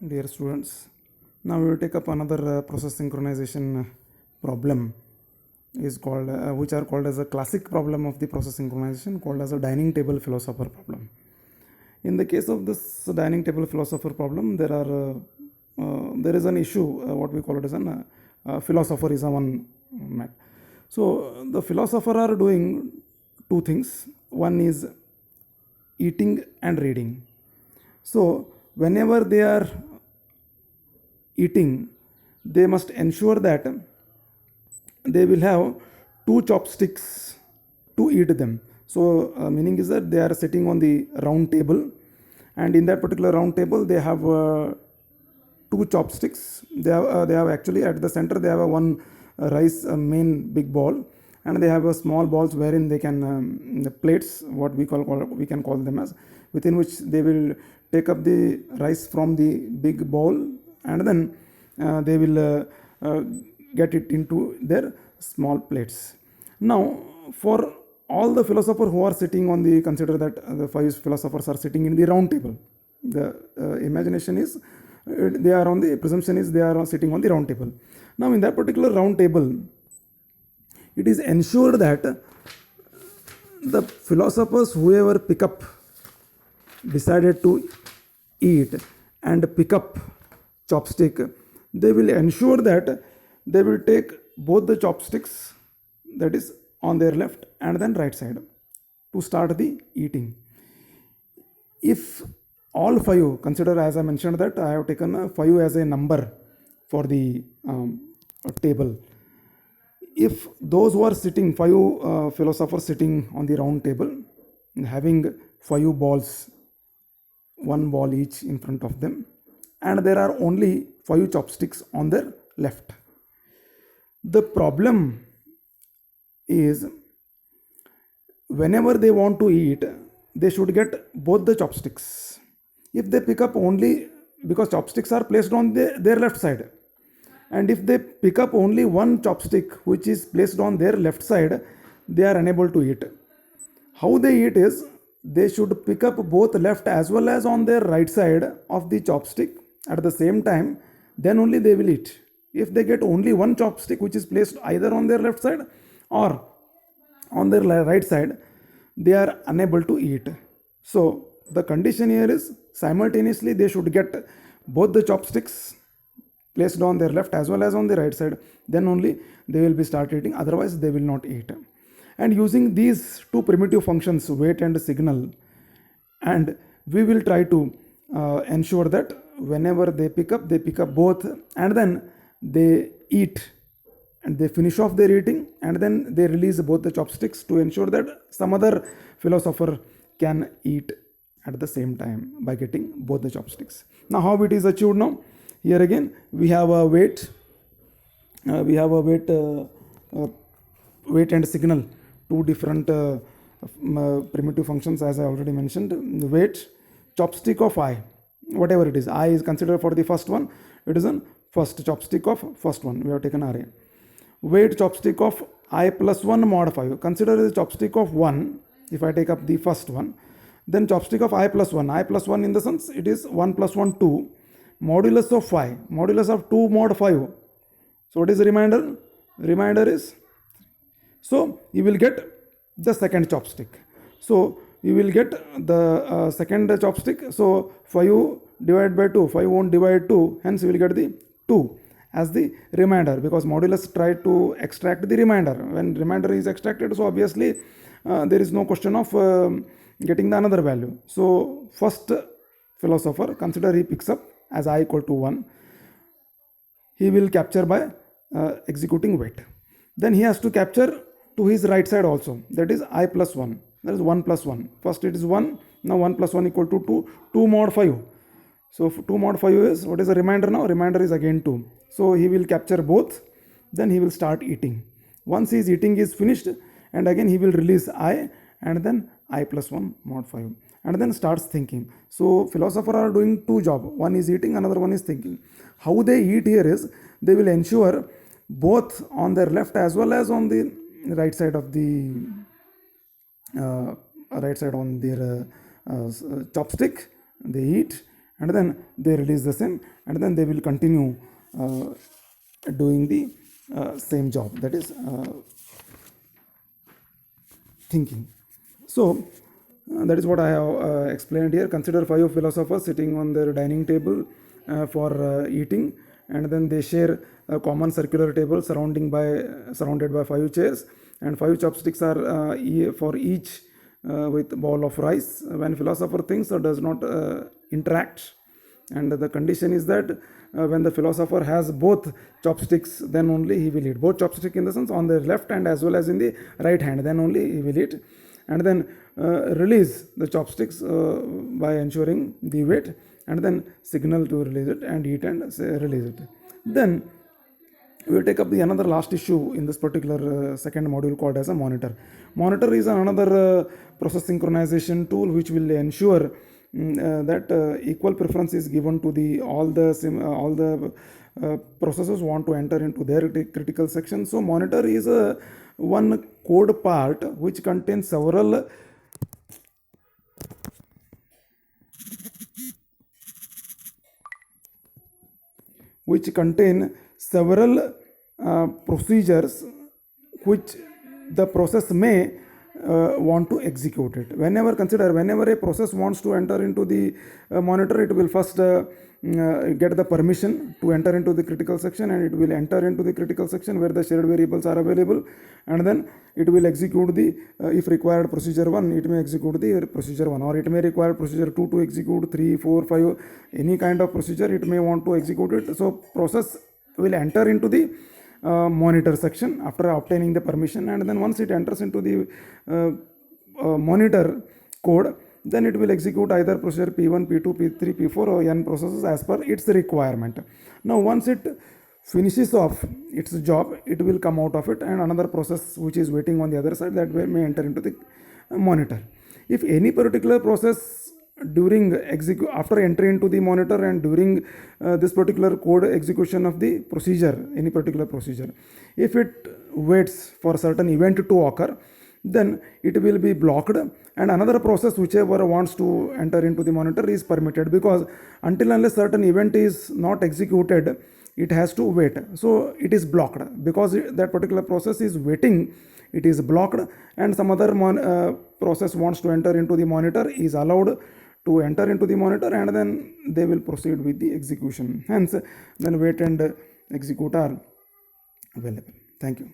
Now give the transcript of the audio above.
dear students. Now we will take up another process synchronization problem is called which are called as a classic problem of the process synchronization, called as a dining table philosopher problem. In the case of this dining table philosopher problem, there is an issue, what we call it as an philosopher is a one map. So the philosopher are doing two things. One is eating and reading. So whenever they are eating, they must ensure that they will have two chopsticks to eat them. So meaning is that they are sitting on the round table, and in that particular round table they have two chopsticks. They have actually at the center they have a one rice main big ball, and they have a small balls wherein they can the plates, what we can call them as, within which they will take up the rice from the big bowl, and then they will get it into their small plates. Now for all the philosophers who are sitting on the, consider that the five philosophers are sitting in the round table. The imagination is they are on the presumption is they are sitting on the round table. Now in that particular round table, it is ensured that the philosophers, whoever pick up, decided to eat and pick up chopstick, they will ensure that they will take both the chopsticks, that is on their left and then right side, to start the eating. If all five, consider as I mentioned that I have taken five as a number for the table. If those who are sitting, five philosophers sitting on the round table, having five balls, one ball each in front of them, and there are only five chopsticks on their left. The problem is whenever they want to eat, they should get both the chopsticks. If they pick up only, because chopsticks are placed on their left side, and if they pick up only one chopstick which is placed on their left side, they are unable to eat. How they eat is they should pick up both left as well as on their right side of the chopstick at the same time, then only they will eat. If they get only one chopstick which is placed either on their left side or on their right side, they are unable to eat. So the condition here is simultaneously they should get both the chopsticks placed on their left as well as on the right side, then only they will be start eating, otherwise they will not eat. And using these two primitive functions, wait and signal, and we will try to ensure that whenever they pick up both, and then they eat and they finish off their eating, and then they release both the chopsticks to ensure that some other philosopher can eat at the same time by getting both the chopsticks. Now how it is achieved now? Here again we have a wait, wait and signal, two different primitive functions as I already mentioned. Wait, chopstick of I, whatever it is, I is considered for the first one, it is an first chopstick of first one, we have taken array. Wait, chopstick of I plus 1 mod 5, consider the chopstick of 1, if I take up the first one, then chopstick of I plus 1 in the sense it is 1 plus 1 2, modulus of 5, modulus of 2 mod 5, so what is the remainder? Remainder is, so you will get the second chopstick. So you will get the second chopstick. So 5 divided by 2, 5 won't divide 2, hence you will get the 2 as the remainder, because modulus tried to extract the remainder. When remainder is extracted, so obviously there is no question of getting the another value. So first philosopher, consider he picks up as I equal to 1, he will capture by executing wait. Then he has to capture to his right side also, that is I plus 1, that is 1 plus 1. First it is 1, now 1 plus 1 equal to 2, 2 mod 5. So 2 mod 5 is, what is the remainder now? Remainder is again 2. So he will capture both, then he will start eating. Once his eating is finished, and again he will release I, and then I plus 1 mod 5, and then starts thinking. So philosophers are doing two jobs, one is eating, another one is thinking. How they eat here is they will ensure both on their left as well as on the right side of the right side on their chopstick, they eat, and then they release the same, and then they will continue doing the same job, that is thinking. So that is what I have explained here. Consider 5 philosophers sitting on their dining table for eating, and then they share a common circular table surrounded by 5 chairs, and 5 chopsticks are for each with bowl of rice. When philosopher thinks or does not interact, and the condition is that when the philosopher has both chopsticks, then only he will eat. Both chopsticks in the sense on the left hand as well as in the right hand, then only he will eat. And then release the chopsticks by ensuring the weight, and then signal to release it and eat and release it. Then we will take up the another last issue in this particular second module called as a monitor. Monitor is another process synchronization tool which will ensure that equal preference is given to the all the processes want to enter into their critical section. So monitor is one code part which contains several procedures which the process may want to execute it. Whenever a process wants to enter into the monitor, it will first get the permission to enter into the critical section, and it will enter into the critical section where the shared variables are available, and then it will execute the if required procedure 1, it may execute the procedure 1, or it may require procedure 2 to execute 3, 4, 5, any kind of procedure it may want to execute it. So process will enter into the monitor section after obtaining the permission, and then once it enters into the monitor code, then it will execute either procedure P1, P2, P3, P4 or n processes as per its requirement. Now once it finishes off its job, it will come out of it, and another process which is waiting on the other side that may enter into the monitor. If any particular process after entry into the monitor and during this particular code execution of the procedure, any particular procedure, if it waits for a certain event to occur, then it will be blocked, and another process whichever wants to enter into the monitor is permitted, because until unless certain event is not executed, it has to wait. So it is blocked because that particular process is waiting, it is blocked, and some other process wants to enter into the monitor is allowed to enter into the monitor, and then they will proceed with the execution. Hence then wait and execute are available. Thank you.